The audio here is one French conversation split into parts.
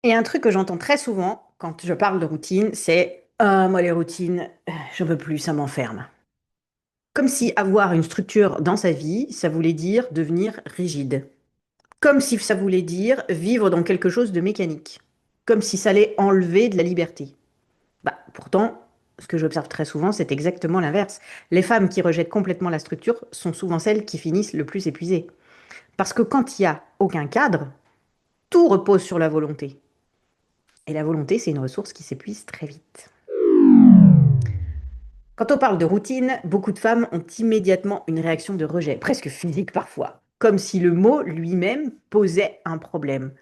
Et un truc que j'entends très souvent quand je parle de routine, c'est «Ah, moi les routines, j'en veux plus, ça m'enferme». Comme si avoir une structure dans sa vie, ça voulait dire devenir rigide. Comme si ça voulait dire vivre dans quelque chose de mécanique. Comme si ça allait enlever de la liberté. Bah, pourtant, ce que j'observe très souvent, c'est exactement l'inverse. Les femmes qui rejettent complètement la structure sont souvent celles qui finissent le plus épuisées. Parce que quand il n'y a aucun cadre, tout repose sur la volonté. Et la volonté, c'est une ressource qui s'épuise très vite. Quand on parle de routine, beaucoup de femmes ont immédiatement une réaction de rejet, presque physique parfois, comme si le mot lui-même posait un problème,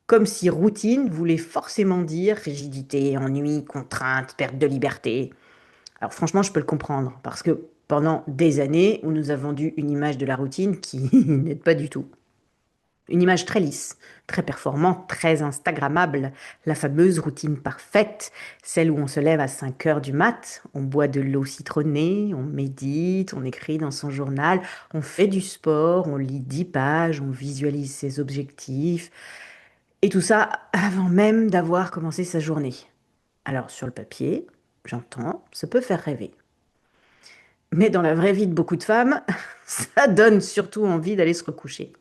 comme si routine voulait forcément dire rigidité, ennui, contrainte, perte de liberté. Alors franchement, je peux le comprendre, parce que pendant des années, on nous a vendu une image de la routine qui n'est pas du tout. Une image très lisse, très performante, très instagrammable, la fameuse routine parfaite, celle où on se lève à 5 heures du mat, on boit de l'eau citronnée, on médite, on écrit dans son journal, on fait du sport, on lit 10 pages, on visualise ses objectifs, et tout ça avant même d'avoir commencé sa journée. Alors sur le papier, j'entends, ça peut faire rêver. Mais dans la vraie vie de beaucoup de femmes, ça donne surtout envie d'aller se recoucher.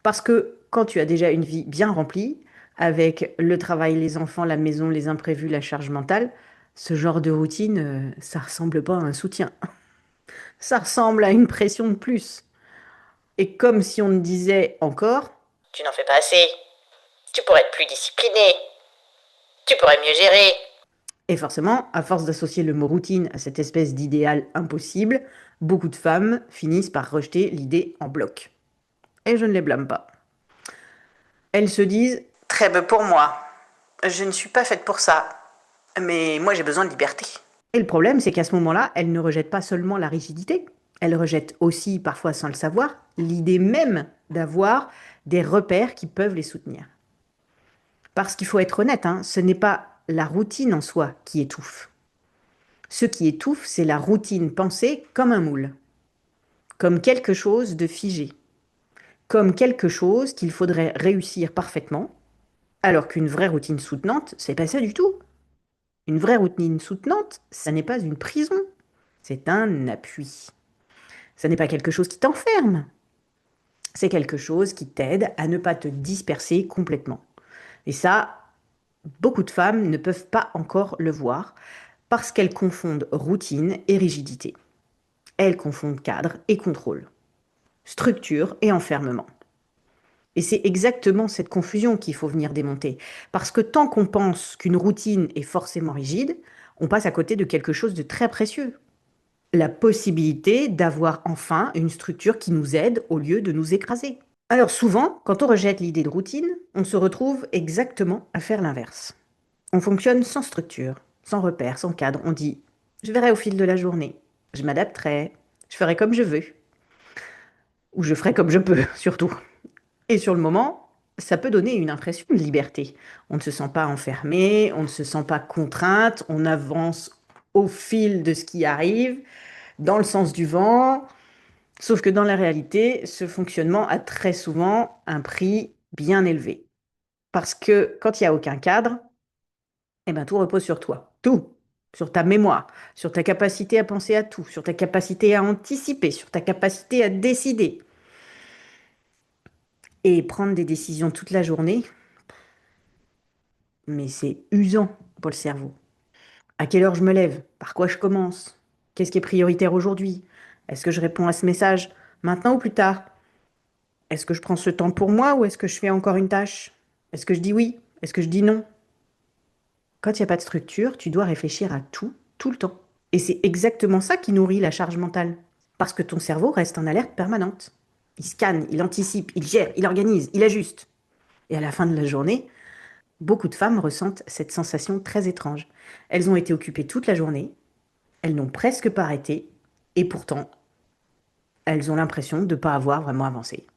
Parce que quand tu as déjà une vie bien remplie, avec le travail, les enfants, la maison, les imprévus, la charge mentale, ce genre de routine, ça ressemble pas à un soutien. Ça ressemble à une pression de plus. Et comme si on te disait encore, Tu n'en fais pas assez. Tu pourrais être plus discipliné. Tu pourrais mieux gérer. et forcément, à force d'associer le mot routine à cette espèce d'idéal impossible, beaucoup de femmes finissent par rejeter l'idée en bloc. Et je ne les blâme pas. Elles se disent, très peu pour moi, je ne suis pas faite pour ça, mais moi j'ai besoin de liberté. Et le problème, c'est qu'à ce moment-là, elle ne rejette pas seulement la rigidité, elle rejette aussi, parfois sans le savoir, l'idée même d'avoir des repères qui peuvent les soutenir. Parce qu'il faut être honnête, hein, ce n'est pas la routine en soi qui étouffe. Ce qui étouffe, c'est la routine pensée comme un moule, comme quelque chose de figé, comme quelque chose qu'il faudrait réussir parfaitement, alors qu'une vraie routine soutenante, c'est pas ça du tout. Une vraie routine soutenante, ça n'est pas une prison, c'est un appui. Ça n'est pas quelque chose qui t'enferme, c'est quelque chose qui t'aide à ne pas te disperser complètement. Et ça, beaucoup de femmes ne peuvent pas encore le voir parce qu'elles confondent routine et rigidité. Elles confondent cadre et contrôle, structure et enfermement. Et c'est exactement cette confusion qu'il faut venir démonter. Parce que tant qu'on pense qu'une routine est forcément rigide, on passe à côté de quelque chose de très précieux. La possibilité d'avoir enfin une structure qui nous aide au lieu de nous écraser. Alors souvent, quand on rejette l'idée de routine, on se retrouve exactement à faire l'inverse. On fonctionne sans structure, sans repère, sans cadre. On dit, je verrai au fil de la journée, je m'adapterai, je ferai comme je veux, ou je ferai comme je peux, surtout. Et sur le moment, ça peut donner une impression de liberté. On ne se sent pas enfermé, on ne se sent pas contrainte, on avance au fil de ce qui arrive, dans le sens du vent. Sauf que dans la réalité, ce fonctionnement a très souvent un prix bien élevé. Parce que quand il n'y a aucun cadre, eh ben, tout repose sur toi. Tout. Sur ta mémoire, sur ta capacité à penser à tout, sur ta capacité à anticiper, sur ta capacité à décider. Et prendre des décisions toute la journée, mais c'est usant pour le cerveau. À quelle heure je me lève? Par quoi je commence? Qu'est-ce qui est prioritaire aujourd'hui? Est-ce que je réponds à ce message maintenant ou plus tard? Est-ce que je prends ce temps pour moi ou est-ce que je fais encore une tâche? Est-ce que je dis oui? Est-ce que je dis non? Quand il n'y a pas de structure, tu dois réfléchir à tout, tout le temps. Et c'est exactement ça qui nourrit la charge mentale. Parce que ton cerveau reste en alerte permanente. Il scanne, il anticipe, il gère, il organise, il ajuste. Et à la fin de la journée, beaucoup de femmes ressentent cette sensation très étrange. Elles ont été occupées toute la journée, elles n'ont presque pas arrêté, et pourtant, elles ont l'impression de ne pas avoir vraiment avancé.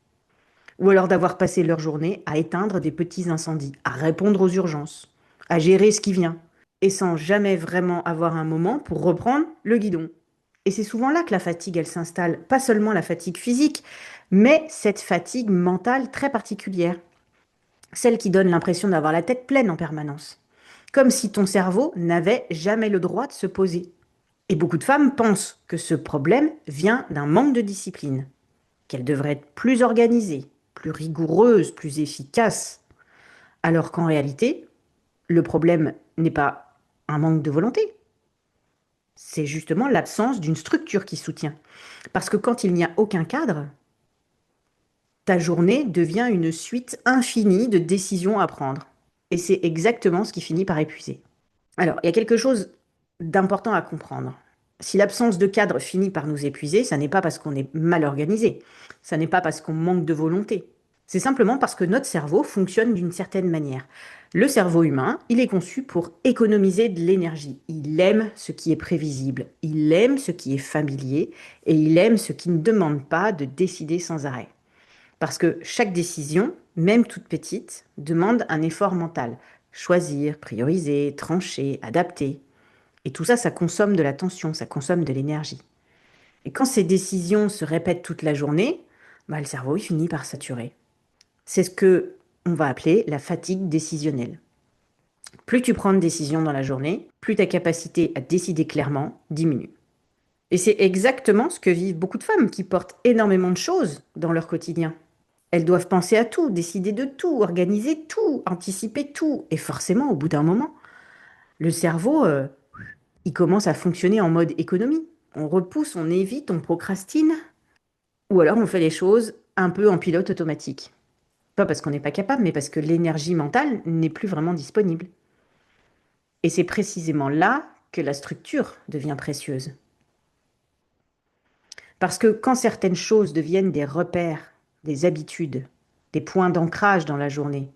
Ou alors d'avoir passé leur journée à éteindre des petits incendies, à répondre aux urgences, à gérer ce qui vient, et sans jamais vraiment avoir un moment pour reprendre le guidon. Et c'est souvent là que la fatigue, elle s'installe. Pas seulement la fatigue physique, mais cette fatigue mentale très particulière. celle qui donne l'impression d'avoir la tête pleine en permanence, comme si ton cerveau n'avait jamais le droit de se poser. Et beaucoup de femmes pensent que ce problème vient d'un manque de discipline, qu'elles devraient être plus organisées, plus rigoureuses, plus efficaces, alors qu'en réalité, le problème n'est pas un manque de volonté, c'est justement l'absence d'une structure qui soutient. Parce que quand il n'y a aucun cadre, ta journée devient une suite infinie de décisions à prendre. Et c'est exactement ce qui finit par épuiser. Alors, il y a quelque chose d'important à comprendre. Si l'absence de cadre finit par nous épuiser, ça n'est pas parce qu'on est mal organisé, ça n'est pas parce qu'on manque de volonté. C'est simplement parce que notre cerveau fonctionne d'une certaine manière. Le cerveau humain, il est conçu pour économiser de l'énergie. Il aime ce qui est prévisible, il aime ce qui est familier et il aime ce qui ne demande pas de décider sans arrêt. Parce que chaque décision, même toute petite, demande un effort mental. Choisir, prioriser, trancher, adapter. Et tout ça, ça consomme de l'attention, ça consomme de l'énergie. Et quand ces décisions se répètent toute la journée, bah, le cerveau il finit par saturer. C'est ce que on va appeler la fatigue décisionnelle. Plus tu prends de décisions dans la journée, plus ta capacité à décider clairement diminue. Et c'est exactement ce que vivent beaucoup de femmes qui portent énormément de choses dans leur quotidien. Elles doivent penser à tout, décider de tout, organiser tout, anticiper tout. Et forcément, au bout d'un moment, le cerveau, il commence à fonctionner en mode économie. On repousse, on évite, on procrastine. Ou alors on fait les choses un peu en pilote automatique. Pas parce qu'on n'est pas capable, mais parce que l'énergie mentale n'est plus vraiment disponible. Et c'est précisément là que la structure devient précieuse. Parce que quand certaines choses deviennent des repères, des habitudes, des points d'ancrage dans la journée,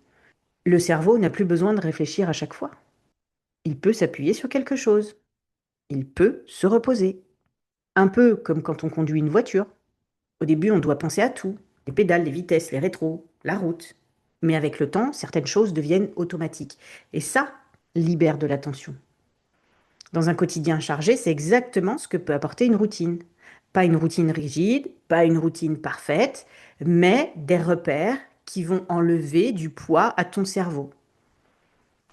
le cerveau n'a plus besoin de réfléchir à chaque fois. Il peut s'appuyer sur quelque chose. Il peut se reposer. Un peu comme quand on conduit une voiture. Au début, on doit penser à tout. Les pédales, les vitesses, les rétros, la route. Mais avec le temps, certaines choses deviennent automatiques. Et ça libère de l'attention. Dans un quotidien chargé, c'est exactement ce que peut apporter une routine. Pas une routine rigide, pas une routine parfaite, mais des repères qui vont enlever du poids à ton cerveau.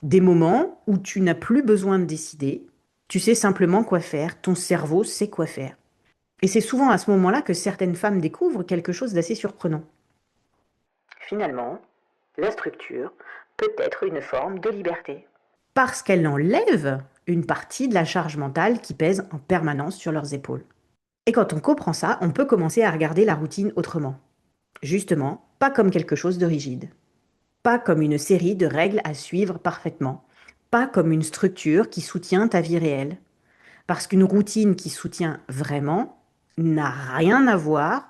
Des moments où tu n'as plus besoin de décider, tu sais simplement quoi faire, ton cerveau sait quoi faire. Et c'est souvent à ce moment-là que certaines femmes découvrent quelque chose d'assez surprenant. Finalement, la structure peut être une forme de liberté. Parce qu'elle enlève une partie de la charge mentale qui pèse en permanence sur leurs épaules. Et quand on comprend ça, on peut commencer à regarder la routine autrement. Justement, pas comme quelque chose de rigide. Pas comme une série de règles à suivre parfaitement. Pas comme une structure qui soutient ta vie réelle. Parce qu'une routine qui soutient vraiment n'a rien à voir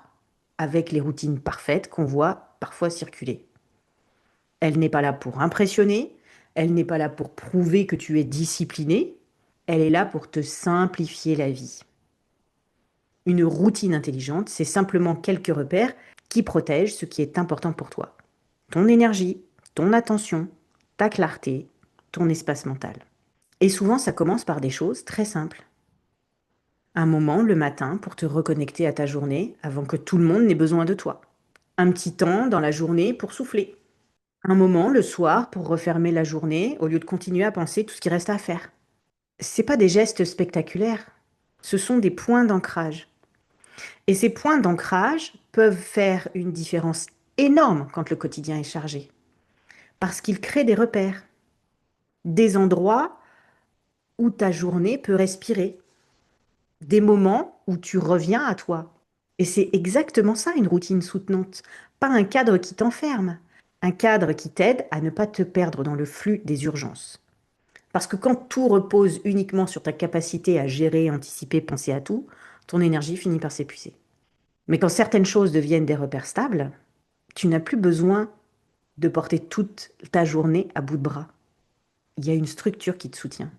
avec les routines parfaites qu'on voit parfois circuler. Elle n'est pas là pour impressionner, elle n'est pas là pour prouver que tu es discipliné, elle est là pour te simplifier la vie. Une routine intelligente, c'est simplement quelques repères qui protègent ce qui est important pour toi. Ton énergie, ton attention, ta clarté, ton espace mental. Et souvent, ça commence par des choses très simples. Un moment le matin pour te reconnecter à ta journée avant que tout le monde n'ait besoin de toi. Un petit temps dans la journée pour souffler. Un moment le soir pour refermer la journée au lieu de continuer à penser tout ce qui reste à faire. C'est pas des gestes spectaculaires, ce sont des points d'ancrage. Et ces points d'ancrage peuvent faire une différence énorme quand le quotidien est chargé, parce qu'ils créent des repères, des endroits où ta journée peut respirer, des moments où tu reviens à toi. Et c'est exactement ça une routine soutenante, pas un cadre qui t'enferme, un cadre qui t'aide à ne pas te perdre dans le flux des urgences. Parce que quand tout repose uniquement sur ta capacité à gérer, anticiper, penser à tout, ton énergie finit par s'épuiser. Mais quand certaines choses deviennent des repères stables, tu n'as plus besoin de porter toute ta journée à bout de bras. Il y a une structure qui te soutient.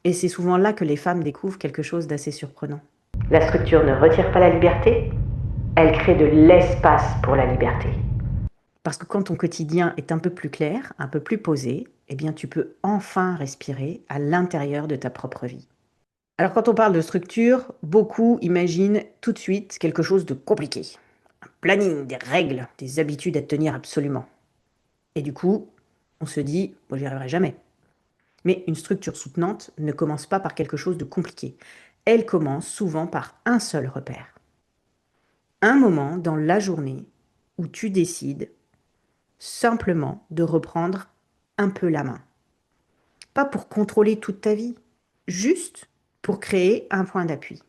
Et c'est souvent là que les femmes découvrent quelque chose d'assez surprenant. La structure ne retire pas la liberté, elle crée de l'espace pour la liberté. Parce que quand ton quotidien est un peu plus clair, un peu plus posé, eh bien tu peux enfin respirer à l'intérieur de ta propre vie. Alors quand on parle de structure, beaucoup imaginent tout de suite quelque chose de compliqué. Un planning, des règles, des habitudes à tenir absolument. Et du coup, on se dit, moi, j'y arriverai jamais. Mais une structure soutenante ne commence pas par quelque chose de compliqué. Elle commence souvent par un seul repère. Un moment dans la journée où tu décides simplement de reprendre un peu la main. Pas pour contrôler toute ta vie, juste pour créer un point d'appui.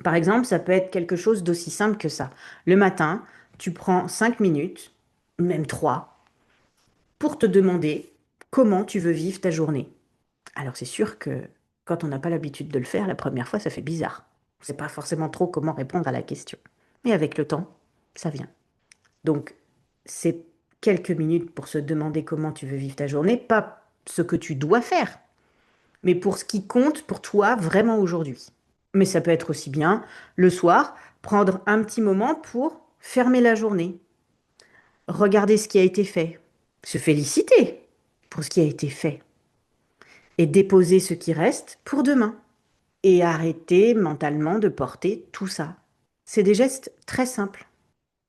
Par exemple, ça peut être quelque chose d'aussi simple que ça. Le matin, tu prends 5 minutes, même 3, pour te demander comment tu veux vivre ta journée. Alors c'est sûr que quand on n'a pas l'habitude de le faire, la première fois, ça fait bizarre. On ne sait pas forcément trop comment répondre à la question. Mais avec le temps, ça vient. Donc, c'est quelques minutes pour se demander comment tu veux vivre ta journée, pas ce que tu dois faire, mais pour ce qui compte pour toi vraiment aujourd'hui. Mais ça peut être aussi bien le soir, prendre un petit moment pour fermer la journée, regarder ce qui a été fait, se féliciter pour ce qui a été fait et déposer ce qui reste pour demain et arrêter mentalement de porter tout ça. C'est des gestes très simples,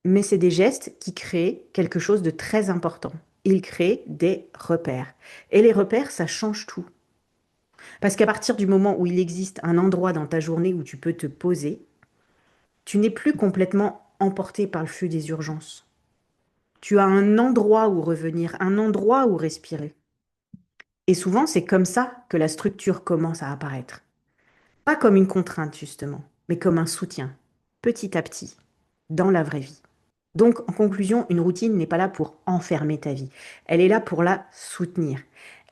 mais c'est des gestes qui créent quelque chose de très important. Ils créent des repères. Et les repères, ça change tout. Parce qu'à partir du moment où il existe un endroit dans ta journée où tu peux te poser, tu n'es plus complètement emporté par le flux des urgences. Tu as un endroit où revenir, un endroit où respirer. Et souvent, c'est comme ça que la structure commence à apparaître. Pas comme une contrainte, justement, mais comme un soutien, petit à petit, dans la vraie vie. Donc, en conclusion, une routine n'est pas là pour enfermer ta vie. Elle est là pour la soutenir.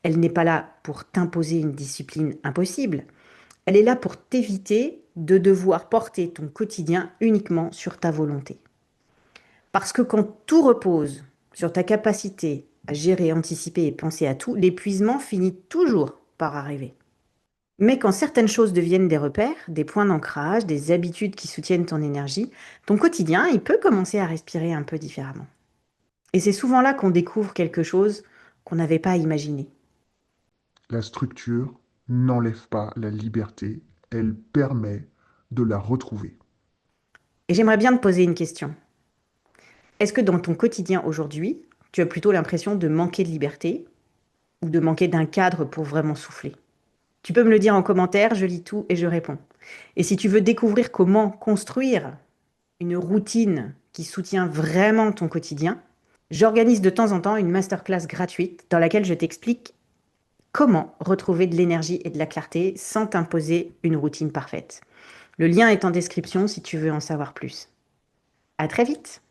Elle n'est pas là pour t'imposer une discipline impossible. Elle est là pour t'éviter de devoir porter ton quotidien uniquement sur ta volonté. Parce que quand tout repose sur ta capacité à gérer, anticiper et penser à tout, l'épuisement finit toujours par arriver. Mais quand certaines choses deviennent des repères, des points d'ancrage, des habitudes qui soutiennent ton énergie, ton quotidien, il peut commencer à respirer un peu différemment. Et c'est souvent là qu'on découvre quelque chose qu'on n'avait pas imaginé. La structure n'enlève pas la liberté, elle permet de la retrouver. Et j'aimerais bien te poser une question. Est-ce que dans ton quotidien aujourd'hui, tu as plutôt l'impression de manquer de liberté ou de manquer d'un cadre pour vraiment souffler? Tu peux me le dire en commentaire, je lis tout et je réponds. Et si tu veux découvrir comment construire une routine qui soutient vraiment ton quotidien, j'organise de temps en temps une masterclass gratuite dans laquelle je t'explique comment retrouver de l'énergie et de la clarté sans t'imposer une routine parfaite. Le lien est en description si tu veux en savoir plus. À très vite!